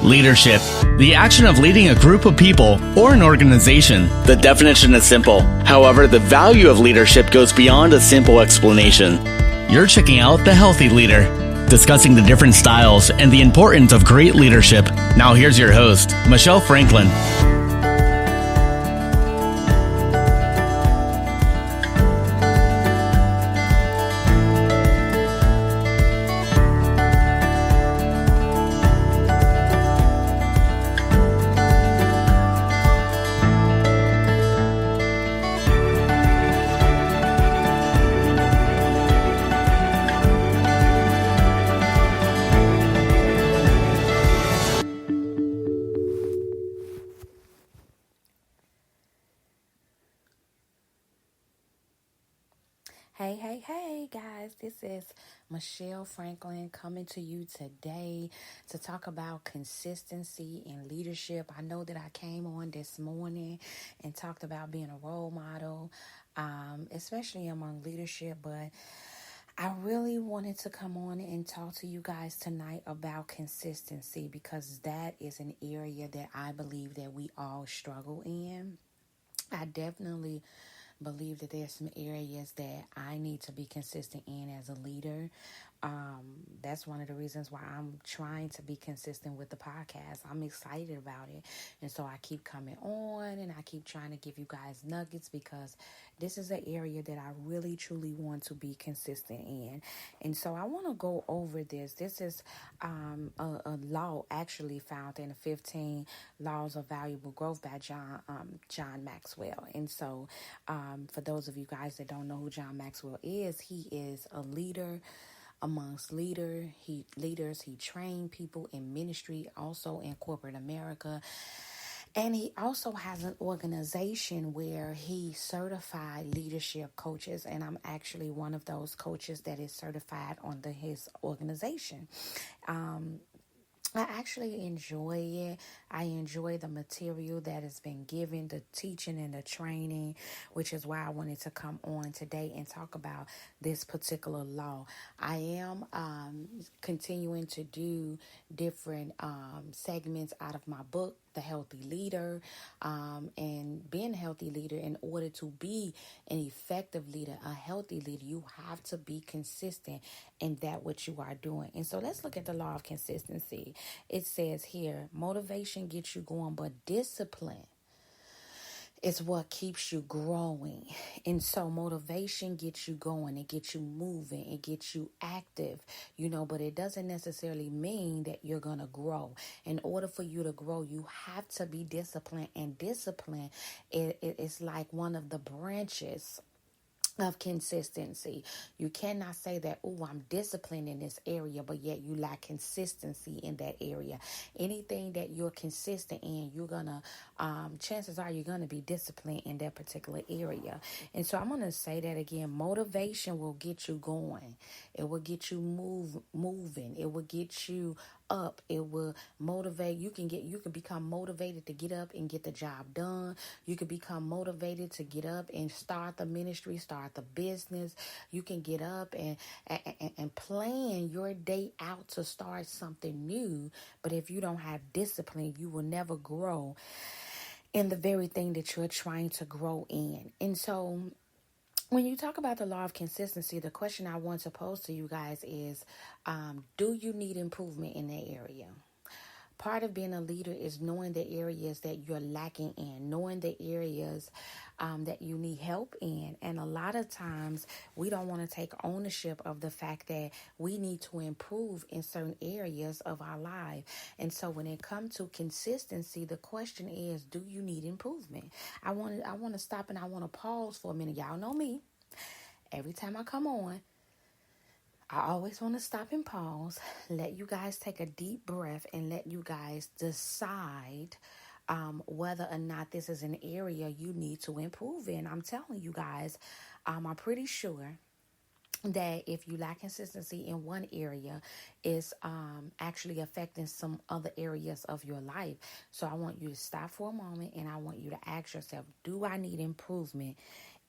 Leadership, the action of leading a group of people or an organization. The definition is simple. However, the value of leadership goes beyond a simple explanation. You're checking out The Healthy Leader, discussing the different styles and the importance of great leadership. Now here's your host, Michelle Franklin. Hey guys, this is Michelle Franklin coming to you today to talk about consistency in leadership. I know that I came on this morning and talked about being a role model, especially among leadership, but I really wanted to come on and talk to you guys tonight about consistency because that is an area that I believe that we all struggle in. I definitely believe that there's some areas that I need to be consistent in as a leader. That's one of the reasons why I'm trying to be consistent with the podcast. I'm excited about it. And so I keep coming on and I keep trying to give you guys nuggets because this is an area that I really truly want to be consistent in. And so I want to go over this. This is a law actually found in the 15 Laws of Valuable Growth by John Maxwell. And so for those of you guys that don't know who John Maxwell is, he is a leader amongst leaders. He trained people in ministry, also in corporate America. And he also has an organization where he certified leadership coaches. And I'm actually one of those coaches that is certified under his organization. I actually enjoy it. I enjoy the material that has been given, the teaching and the training, which is why I wanted to come on today and talk about this particular law. I am continuing to do different segments out of my book, The Healthy Leader, and being a healthy leader. In order to be an effective leader, a healthy leader, you have to be consistent in that what you are doing. And so let's look at the law of consistency. It says here, motivation gets you going, but discipline is what keeps you growing. And so motivation gets you going, it gets you moving, it gets you active, but it doesn't necessarily mean that you're going to grow. In order for you to grow, you have to be disciplined, and discipline is like one of the branches of consistency. You cannot say that, I'm disciplined in this area, but yet you lack consistency in that area. Anything that you're consistent in, you're gonna chances are you're gonna be disciplined in that particular area. And so I'm gonna say that again. Motivation will get you going. It will get you moving. It will get you up. It will motivate. You can become motivated to get up and get the job done. You can become motivated to get up and start the ministry, start the business. You can get up and plan your day out to start something new. But if you don't have discipline, you will never grow in the very thing that you're trying to grow in. And so when you talk about the law of consistency, the question I want to pose to you guys is, do you need improvement in that area? Part of being a leader is knowing the areas that you're lacking in, knowing the areas that you need help in. And a lot of times we don't want to take ownership of the fact that we need to improve in certain areas of our life. And so when it comes to consistency, the question is, do you need improvement? I want to stop and I want to pause for a minute. Y'all know me. Every time I come on, I always want to stop and pause, let you guys take a deep breath and let you guys decide whether or not this is an area you need to improve in. I'm telling you guys, I'm pretty sure that if you lack consistency in one area, it's actually affecting some other areas of your life. So I want you to stop for a moment and I want you to ask yourself, do I need improvement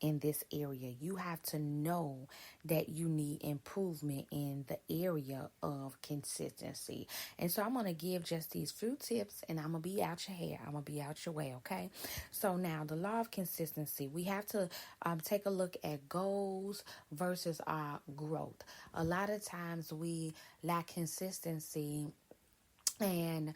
in this area. You have to know that you need improvement in the area of consistency. And so I'm going to give just these few tips, and I'm going to be out your hair. I'm going to be out your way, okay? So now the law of consistency, we have to take a look at goals versus our growth. A lot of times we lack consistency and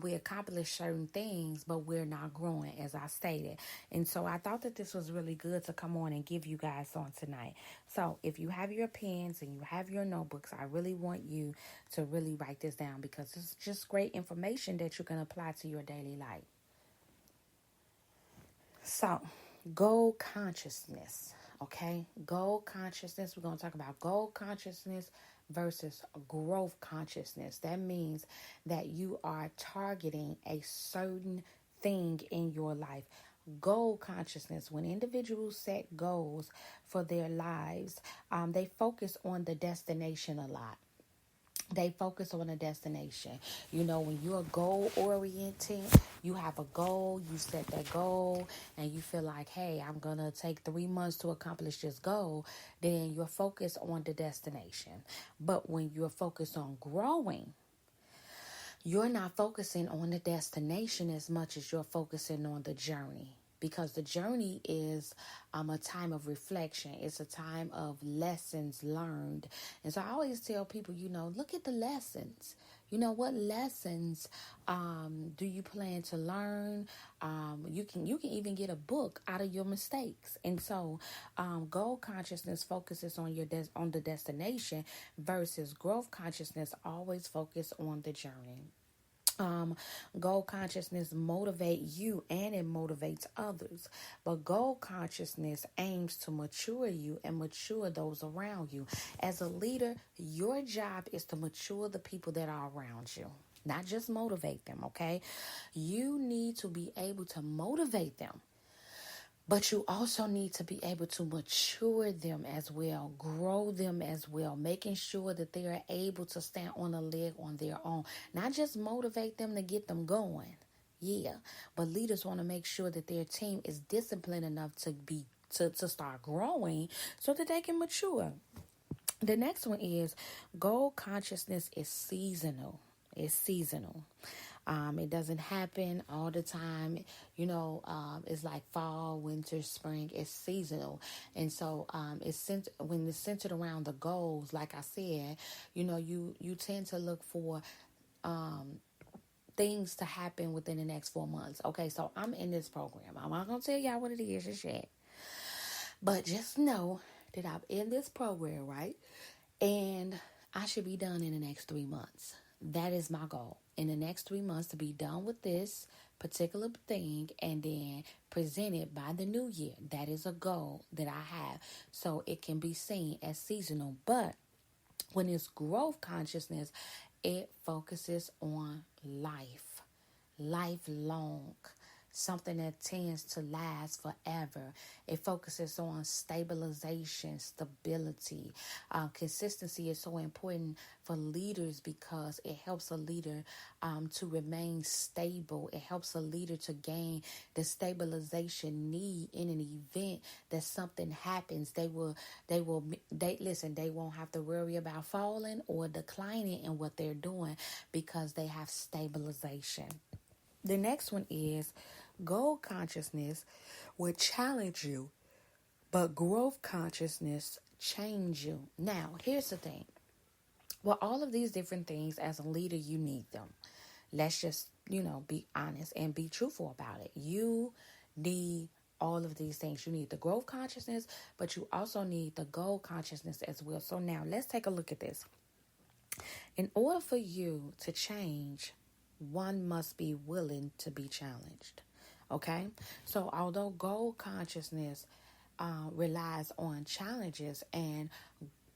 we accomplish certain things, but we're not growing, as I stated. And so I thought that this was really good to come on and give you guys on tonight. So if you have your pens and you have your notebooks, I really want you to really write this down, because it's just great information that you can apply to your daily life. So, goal consciousness, okay? Goal consciousness, we're going to talk about goal consciousness versus growth consciousness. That means that you are targeting a certain thing in your life. Goal consciousness, when individuals set goals for their lives, they focus on the destination a lot. They focus on a destination. You know, when you're goal oriented, you have a goal, you set that goal, and you feel like, hey, I'm going to take 3 months to accomplish this goal, then you're focused on the destination. But when you're focused on growing, you're not focusing on the destination as much as you're focusing on the journey. Because the journey is a time of reflection. It's a time of lessons learned. And so I always tell people, look at the lessons. What lessons do you plan to learn? You can even get a book out of your mistakes. And so goal consciousness focuses on on the destination, versus growth consciousness always focus on the journey. Goal consciousness motivate you and it motivates others, but goal consciousness aims to mature you and mature those around you. As a leader, your job is to mature the people that are around you, not just motivate them, okay? You need to be able to motivate them, but you also need to be able to mature them as well, grow them as well, making sure that they are able to stand on a leg on their own. Not just motivate them to get them going, but leaders want to make sure that their team is disciplined enough to start growing so that they can mature. The next one is goal consciousness is seasonal. It's seasonal. It doesn't happen all the time. It's like fall, winter, spring. It's seasonal. And so when it's centered around the goals, like I said, you tend to look for things to happen within the next 4 months. Okay, so I'm in this program. I'm not going to tell y'all what it is just yet. But just know that I'm in this program, right? And I should be done in the next 3 months. That is my goal. In the next 3 months to be done with this particular thing and then present it by the new year. That is a goal that I have. So it can be seen as seasonal. But when it's growth consciousness, it focuses on lifelong. Something that tends to last forever. It focuses on stabilization, stability. Consistency is so important for leaders because it helps a leader to remain stable. It helps a leader to gain the stabilization need in an event that something happens. They won't have to worry about falling or declining in what they're doing because they have stabilization. The next one is goal consciousness will challenge you, but growth consciousness change you. Now, here's the thing. Well, all of these different things, as a leader, you need them. Let's just, be honest and be truthful about it. You need all of these things. You need the growth consciousness, but you also need the goal consciousness as well. So now let's take a look at this. In order for you to change, one must be willing to be challenged. Okay? So although goal consciousness relies on challenges and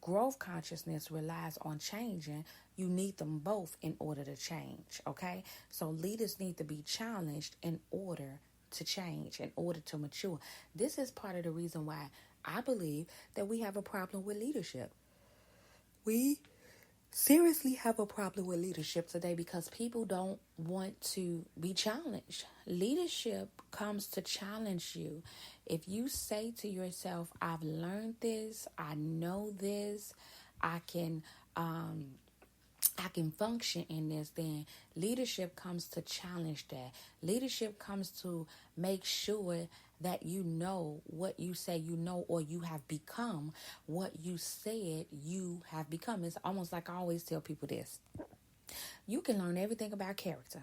growth consciousness relies on changing, you need them both in order to change. Okay? So leaders need to be challenged in order to change, in order to mature. This is part of the reason why I believe that we have a problem with leadership. We seriously have a problem with leadership today because people don't want to be challenged. Leadership comes to challenge you. If you say to yourself, I've learned this, I know this, I can function in this, then leadership comes to challenge that. Leadership comes to make sure that you know what you say you know, or you have become what you said you have become. It's almost like I always tell people this. You can learn everything about character.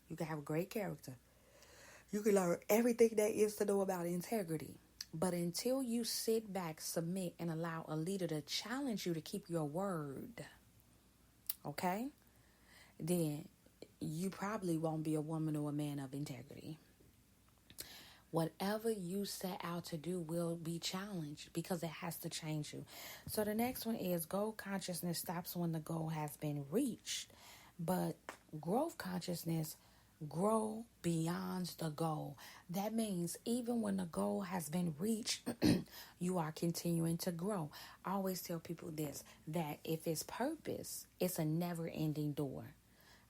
You can have a great character. You can learn everything there is to know about integrity. But until you sit back, submit, and allow a leader to challenge you to keep your word, okay, then you probably won't be a woman or a man of integrity. Whatever you set out to do will be challenged because it has to change you. So the next one is goal consciousness stops when the goal has been reached, but growth consciousness grow beyond the goal. That means even when the goal has been reached, you are continuing to grow. I always tell people this, that if it's purpose, it's a never-ending door.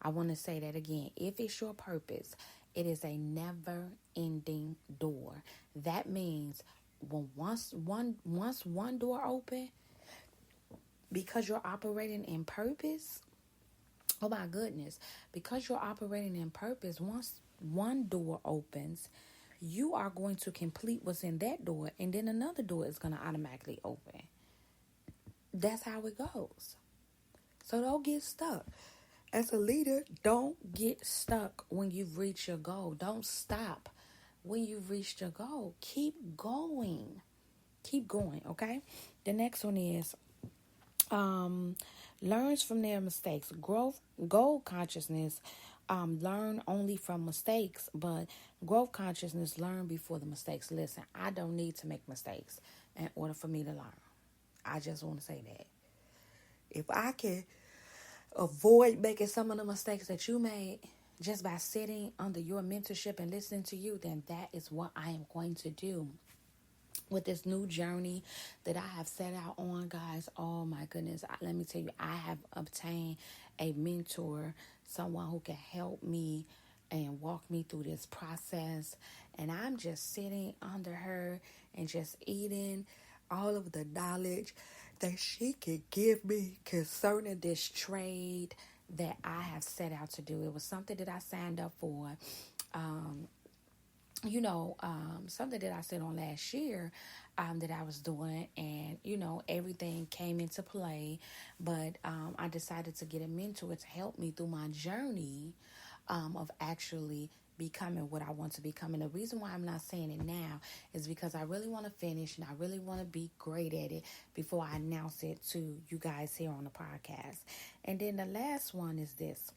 I want to say that again. If it's your purpose, it is a never-ending door. That means when once one door open, because you're operating in purpose, oh my goodness, because you're operating in purpose, once one door opens, you are going to complete what's in that door, and then another door is going to automatically open. That's how it goes. So don't get stuck. As a leader, don't get stuck when you've reached your goal. Don't stop when you've reached your goal. Keep going. Keep going, okay? The next one is learns from their mistakes. Goal consciousness learn only from mistakes, but growth consciousness learn before the mistakes. Listen, I don't need to make mistakes in order for me to learn. I just want to say that. If I can avoid making some of the mistakes that you made just by sitting under your mentorship and listening to you, then that is what I am going to do with this new journey that I have set out on, guys. Oh my goodness. Let me tell you, I have obtained a mentor, someone who can help me and walk me through this process. And I'm just sitting under her and just eating all of the knowledge that she can give me concerning this trade that I have set out to do. It was something that I signed up for, something that I said on last year that I was doing, and, everything came into play, but I decided to get a mentor to help me through my journey of actually becoming what I want to become. And the reason why I'm not saying it now is because I really want to finish and I really want to be great at it before I announce it to you guys here on the podcast. And then the last one is this.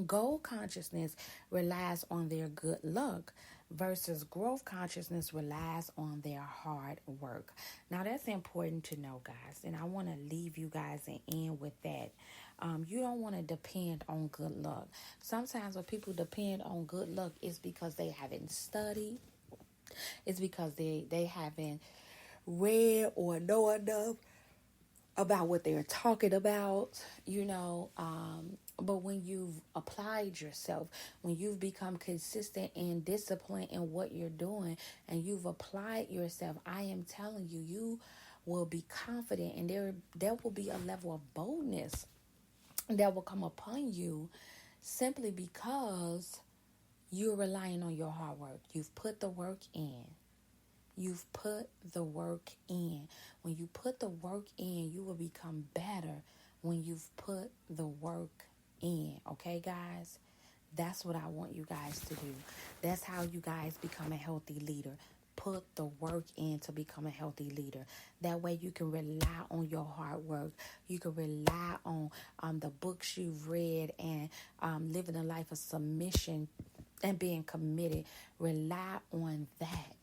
Goal consciousness relies on their good luck versus growth consciousness relies on their hard work. Now that's important to know, guys, and I want to leave you guys and end with that. You don't want to depend on good luck. Sometimes when people depend on good luck, it's because they haven't studied. It's because they haven't read or know enough about what they're talking about, but when you've applied yourself, when you've become consistent and disciplined in what you're doing, and you've applied yourself, I am telling you, you will be confident, and there will be a level of boldness that will come upon you simply because you're relying on your hard work. You've put the work in. You've put the work in. When you put the work in, you will become better when you've put the work in. Okay, guys? That's what I want you guys to do. That's how you guys become a healthy leader. Put the work in to become a healthy leader. That way you can rely on your hard work. You can rely on the books you've read and living a life of submission and being committed. Rely on that.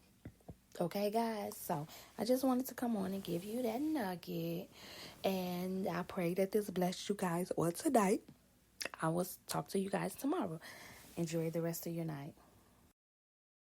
Okay, guys? So I just wanted to come on and give you that nugget. And I pray that this blessed you guys on tonight. I will talk to you guys tomorrow. Enjoy the rest of your night.